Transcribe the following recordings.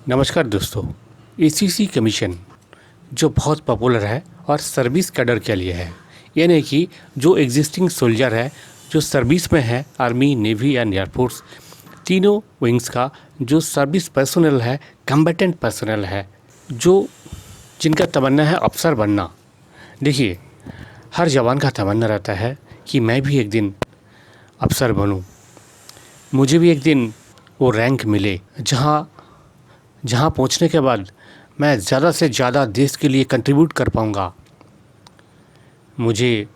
नमस्कार दोस्तों। ACC commission जो बहुत पॉपुलर है और सर्विस कैडर के लिए है, यानी कि जो एग्जिस्टिंग सोल्जर है, जो सर्विस में है, आर्मी, नेवी एंड एयरफोर्स, तीनों विंग्स का जो सर्विस पर्सनल है, कम्बेटेंट पर्सनल है, जो जिनका तमन्ना है अफसर बनना। देखिए, हर जवान का तमन्ना रहता है कि मैं भी एक दिन अफसर बनूं, मुझे भी एक दिन वो रैंक मिले जहाँ पहुँचने के बाद मैं ज़्यादा से ज़्यादा देश के लिए कंट्रीब्यूट कर पाऊँगा, मुझे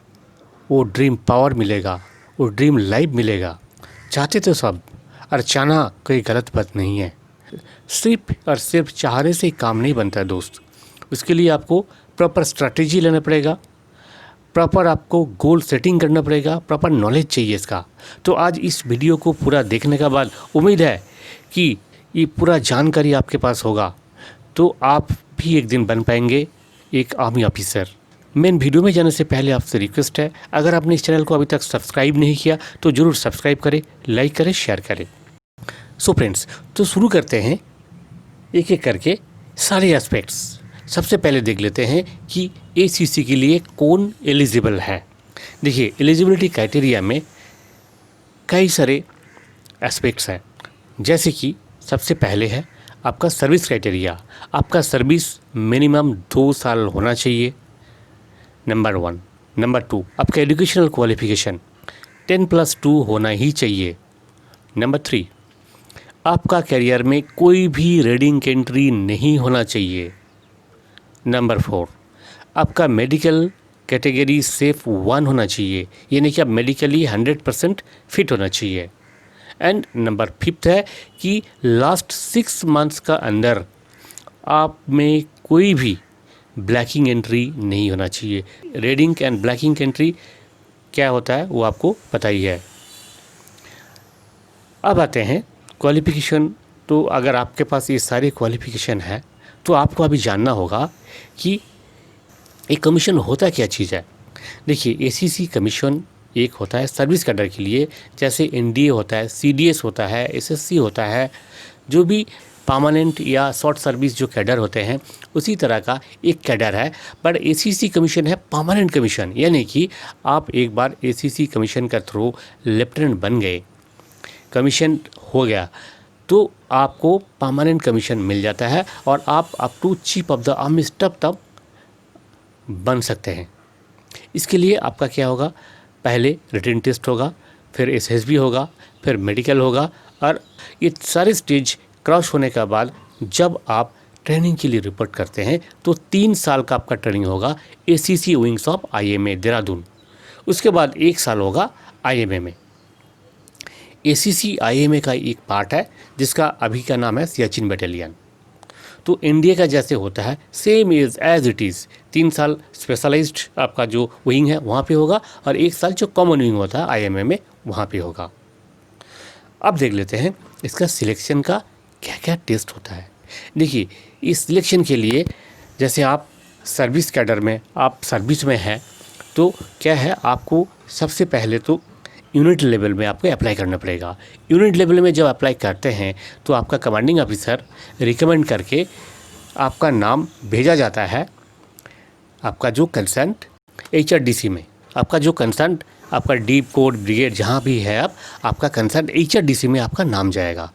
वो ड्रीम पावर मिलेगा, वो ड्रीम लाइफ मिलेगा। चाहते तो सब, और चाहना कोई गलत बात नहीं है। सिर्फ और सिर्फ चाहने से ही काम नहीं बनता है दोस्त। उसके लिए आपको प्रॉपर स्ट्रैटेजी लेना पड़ेगा, प्रॉपर आपको गोल सेटिंग करना पड़ेगा, प्रॉपर नॉलेज चाहिए इसका। तो आज इस वीडियो को पूरा देखने के बाद उम्मीद है कि ये पूरा जानकारी आपके पास होगा, तो आप भी एक दिन बन पाएंगे एक आर्मी ऑफिसर। मेन वीडियो में जाने से पहले आपसे रिक्वेस्ट है, अगर आपने इस चैनल को अभी तक सब्सक्राइब नहीं किया तो ज़रूर सब्सक्राइब करें, लाइक करें, शेयर करें। सो फ्रेंड्स, तो शुरू करते हैं एक एक करके सारे एस्पेक्ट्स। सबसे पहले देख लेते हैं कि एसीसी के लिए कौन एलिजिबल है। देखिए, एलिजिबिलिटी क्राइटेरिया में कई सारे एस्पेक्ट्स हैं, जैसे कि सबसे पहले है आपका सर्विस क्राइटेरिया। आपका सर्विस मिनिमम 2 साल होना चाहिए, नंबर 1। नंबर 2, आपका एजुकेशनल क्वालिफिकेशन 10+2 होना ही चाहिए। नंबर 3, आपका करियर में कोई भी रीडिंग एंट्री नहीं होना चाहिए। नंबर 4, आपका मेडिकल कैटेगरी सिर्फ 1 होना चाहिए, यानी कि आप मेडिकली 100% फिट होना चाहिए। एंड नंबर 5 है कि लास्ट 6 मंथ्स का अंदर आप में कोई भी ब्लैकिंग एंट्री नहीं होना चाहिए। रेडिंग एंड ब्लैकिंग एंट्री क्या होता है वो आपको पता ही है। अब आते हैं क्वालिफ़िकेशन। तो अगर आपके पास ये सारी क्वालिफ़िकेशन है तो आपको अभी जानना होगा कि एक कमीशन होता क्या चीज़ है। देखिए, एसीसी कमीशन एक होता है सर्विस कैडर के लिए, जैसे एनडीए होता है, सीडीएस होता है, एसएससी होता है, जो भी परमानेंट या शॉर्ट सर्विस जो कैडर होते हैं उसी तरह का एक कैडर है। पर एसीसी कमीशन है परमानेंट कमीशन, यानी कि आप एक बार एसीसी कमीशन का थ्रू लेफ्टिनेंट बन गए, कमीशन हो गया, तो आपको परमानेंट कमीशन मिल जाता है और आप up to chief of the army staff तब बन सकते हैं। इसके लिए आपका क्या होगा, पहले रिटन टेस्ट होगा, फिर एसएसबी होगा, फिर मेडिकल होगा, और ये सारे स्टेज क्रॉस होने के बाद जब आप ट्रेनिंग के लिए रिपोर्ट करते हैं तो 3 साल का आपका ट्रेनिंग होगा ACC wings of IMA Dehradun. उसके बाद 1 साल होगा आईएमए में। एसीसी आईएमए का एक पार्ट है जिसका अभी का नाम है सियाचिन बटालियन। तो इंडिया का जैसे होता है सेम एज इट इज़, 3 साल स्पेशलाइज्ड आपका जो विंग है वहाँ पे होगा और 1 साल जो कॉमन विंग होता है आईएमए में वहाँ पे होगा। अब देख लेते हैं इसका सिलेक्शन का क्या क्या टेस्ट होता है। देखिए, इस सिलेक्शन के लिए जैसे आप सर्विस कैडर में, आप सर्विस में हैं, तो क्या है, आपको सबसे पहले तो यूनिट लेवल में आपको अप्लाई करना पड़ेगा। यूनिट लेवल में जब अप्लाई करते हैं तो आपका कमांडिंग ऑफिसर रिकमेंड करके आपका नाम भेजा जाता है, आपका जो कंसर्ट एचआरडीसी में, आपका जो कंसर्ट आपका डीप कोर ब्रिगेड जहाँ भी है आपका कंसर्ट एचआरडीसी में आपका नाम जाएगा।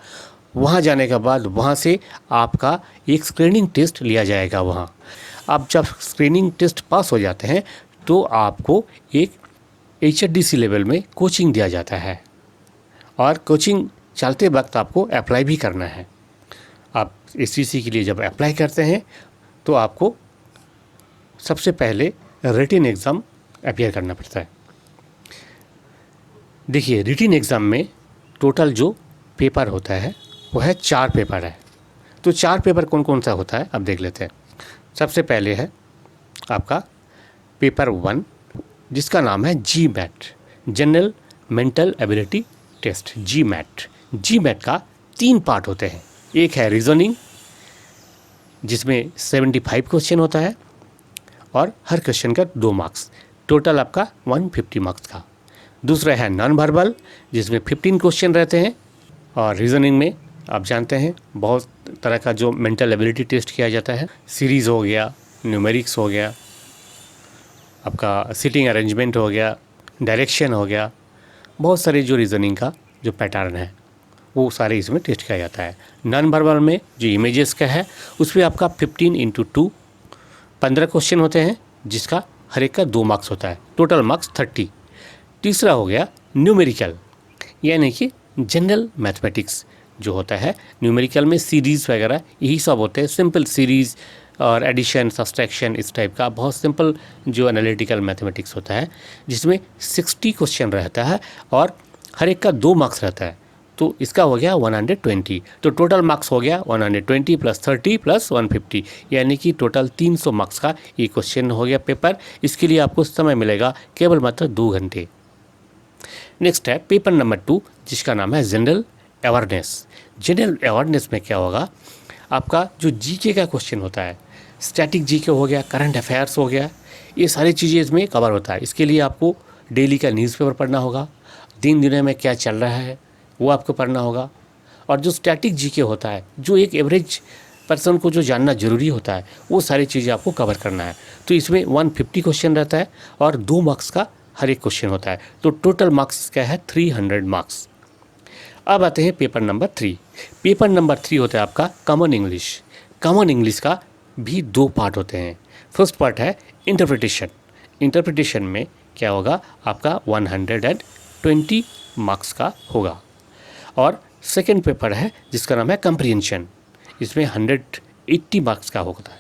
वहाँ जाने के बाद वहाँ से आपका एक स्क्रीनिंग टेस्ट लिया जाएगा। वहाँ आप जब स्क्रीनिंग टेस्ट पास हो जाते हैं तो आपको एक एचआरडीसी लेवल में कोचिंग दिया जाता है, और कोचिंग चलते वक्त आपको अप्लाई भी करना है। आप एसीसी के लिए जब अप्लाई करते हैं तो आपको सबसे पहले रिटन एग्ज़ाम अपीयर करना पड़ता है। देखिए, रिटन एग्ज़ाम में टोटल जो पेपर होता है वो है 4 पेपर है। तो 4 पेपर कौन कौन सा होता है अब देख लेते हैं। सबसे पहले है आपका पेपर 1 जिसका नाम है GMAT, general mental ability test, GMAT. GMAT का 3 पार्ट होते हैं। एक है रीजनिंग जिसमें 75 क्वेश्चन होता है और हर क्वेश्चन का 2 मार्क्स, टोटल आपका 150 मार्क्स का। दूसरा है नॉन वर्बल जिसमें 15 क्वेश्चन रहते हैं और रीजनिंग में आप जानते हैं बहुत तरह का जो मेंटल एबिलिटी टेस्ट किया जाता है, सीरीज़ हो गया, न्यूमेरिक्स हो गया, आपका सीटिंग अरेंजमेंट हो गया, डायरेक्शन हो गया, बहुत सारे जो रीज़निंग का जो पैटर्न है वो सारे इसमें टेस्ट किया जाता है। नॉन वर्बल में जो इमेजेस का है उस पर आपका 15x2 15 क्वेश्चन होते हैं, जिसका हर एक का 2 मार्क्स होता है, टोटल मार्क्स 30। तीसरा हो गया न्यूमेरिकल, यानी कि जनरल मैथमेटिक्स जो होता है। न्यूमेरिकल में सीरीज़ वगैरह यही सब होते हैं, सिंपल सीरीज़ और एडिशन, सब्सट्रैक्शन, इस टाइप का बहुत सिंपल जो एनालिटिकल मैथमेटिक्स होता है, जिसमें 60 क्वेश्चन रहता है और हर एक का 2 मार्क्स रहता है। तो इसका हो गया 120, तो टोटल मार्क्स हो गया 120 + 30 + 150, यानी कि टोटल 300 मार्क्स का ये क्वेश्चन हो गया पेपर। इसके लिए आपको समय मिलेगा केवल मात्र 2 घंटे। नेक्स्ट है पेपर नंबर 2, जिसका नाम है जनरल अवेयरनेस। जनरल अवेयरनेस में क्या होगा, आपका जो जीके का क्वेश्चन होता है, स्टैटिक जीके हो गया, करंट अफेयर्स हो गया, ये सारी चीज़ें इसमें कवर होता है। इसके लिए आपको डेली का न्यूज़पेपर पढ़ना होगा, दिन दुनिया में क्या चल रहा है वो आपको पढ़ना होगा। और जो स्टैटिक जीके होता है, जो एक एवरेज पर्सन को जो जानना ज़रूरी होता है, वो सारी चीज़ें आपको कवर करना है। तो इसमें 150 क्वेश्चन रहता है और 2 मार्क्स का हर एक क्वेश्चन होता है, तो टोटल मार्क्स क्या है 300 मार्क्स। अब आते हैं पेपर नंबर 3। पेपर नंबर 3 होता है आपका कॉमन इंग्लिश। कॉमन इंग्लिश का भी 2 पार्ट होते हैं। फर्स्ट पार्ट है इंटरप्रिटेशन। इंटरप्रिटेशन में क्या होगा, आपका 120 मार्क्स का होगा। और सेकेंड पेपर है जिसका नाम है कंप्रीहेंशन। इसमें 180 मार्क्स का होता है,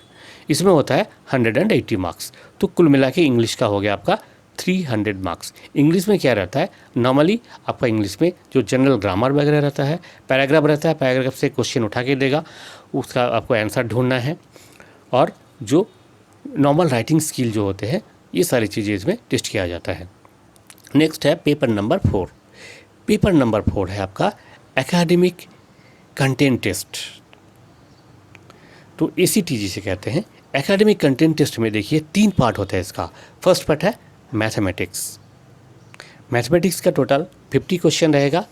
इसमें होता है 180 मार्क्स। तो कुल मिला के इंग्लिश का हो गया आपका 300 मार्क्स। इंग्लिश में क्या रहता है, नॉर्मली आपका इंग्लिश में जो जनरल ग्रामर वगैरह रहता है, पैराग्राफ रहता है, पैराग्राफ से क्वेश्चन उठा के देगा, उसका आपको आंसर ढूंढना है। और जो नॉर्मल राइटिंग स्किल जो होते हैं, ये सारी चीज़ें इसमें टेस्ट किया जाता है। नेक्स्ट है पेपर नंबर 4। पेपर नंबर 4 है आपका एकेडमिक कंटेंट टेस्ट। तो ACT जिसे कहते हैं। एकेडमिक कंटेंट टेस्ट में देखिए 3 पार्ट होता है इसका। फर्स्ट पार्ट है मैथमेटिक्स। मैथमेटिक्स का टोटल 50 क्वेश्चन रहेगा।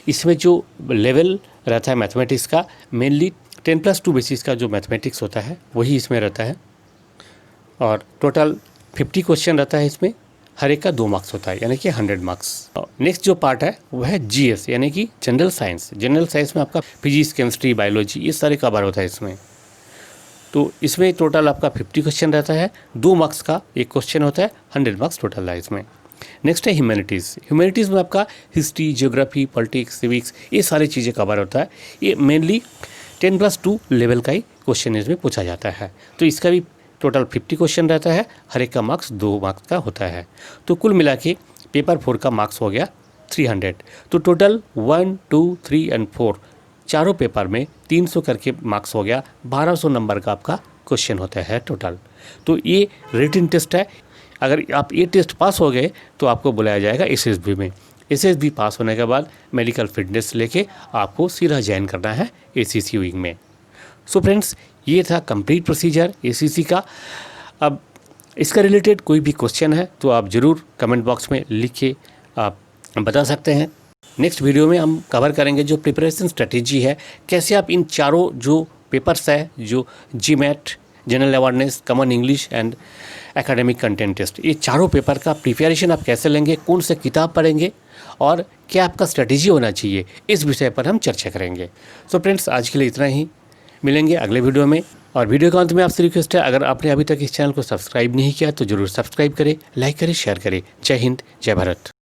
इसमें जो लेवल रहता है मैथमेटिक्स का, मेनली 10+2 बेसिस का जो मैथमेटिक्स होता है वही इसमें रहता है। और टोटल 50 क्वेश्चन रहता है इसमें, हर एक का 2 मार्क्स होता है, यानी कि 100 मार्क्स। नेक्स्ट जो पार्ट है वो है GS, यानी कि जनरल साइंस। जनरल साइंस में आपका फिजिक्स, केमिस्ट्री, बायोलॉजी, ये सारे कवर होता है इसमें। तो इसमें टोटल आपका 50 क्वेश्चन रहता है, 2 मार्क्स का एक क्वेश्चन होता है, 100 मार्क्स टोटल है इसमें। नेक्स्ट है ह्यूमैनिटीज़। ह्यूमैनिटीज़ में आपका हिस्ट्री, ज्योग्राफी, पॉलिटिक्स, सिविक्स, ये सारी चीज़ें कवर होता है। ये मेनली 10+2 लेवल का ही क्वेश्चन इसमें पूछा जाता है। तो इसका भी टोटल 50 क्वेश्चन रहता है, हर एक का मार्क्स 2 मार्क्स का होता है। तो कुल मिला के पेपर 4 का मार्क्स हो गया 300। तो टोटल 1, 2, 3 और 4 चारों पेपर में 300 करके मार्क्स हो गया। 1200 नंबर का आपका क्वेश्चन होता है टोटल। तो ये रिटन टेस्ट है। अगर आप ये टेस्ट पास हो गए तो आपको बुलाया जाएगा SSB में। SSB पास होने के बाद मेडिकल फिटनेस लेके आपको सीधा ज्वाइन करना है ACC विंग में। सो फ्रेंड्स, ये था कंप्लीट प्रोसीजर ACC का। अब इसका रिलेटेड कोई भी क्वेश्चन है तो आप ज़रूर कमेंट बॉक्स में लिख के आप बता सकते हैं। नेक्स्ट वीडियो में हम कवर करेंगे जो प्रिपरेशन स्ट्रेटेजी है, कैसे आप इन चारों जो पेपर्स है, जो GMAT, general awareness, common English and academic content test, ये चारों पेपर का प्रिपरेशन आप कैसे लेंगे, कौन से किताब पढ़ेंगे और क्या आपका स्ट्रेटेजी होना चाहिए, इस विषय पर हम चर्चा करेंगे। सो फ्रेंड्स, आज के लिए इतना ही, मिलेंगे अगले वीडियो में। और वीडियो के अंत में आपसे रिक्वेस्ट है, अगर आपने अभी तक इस चैनल को सब्सक्राइब नहीं किया तो ज़रूर सब्सक्राइब करें, लाइक करें, शेयर करें। जय हिंद, जय भारत।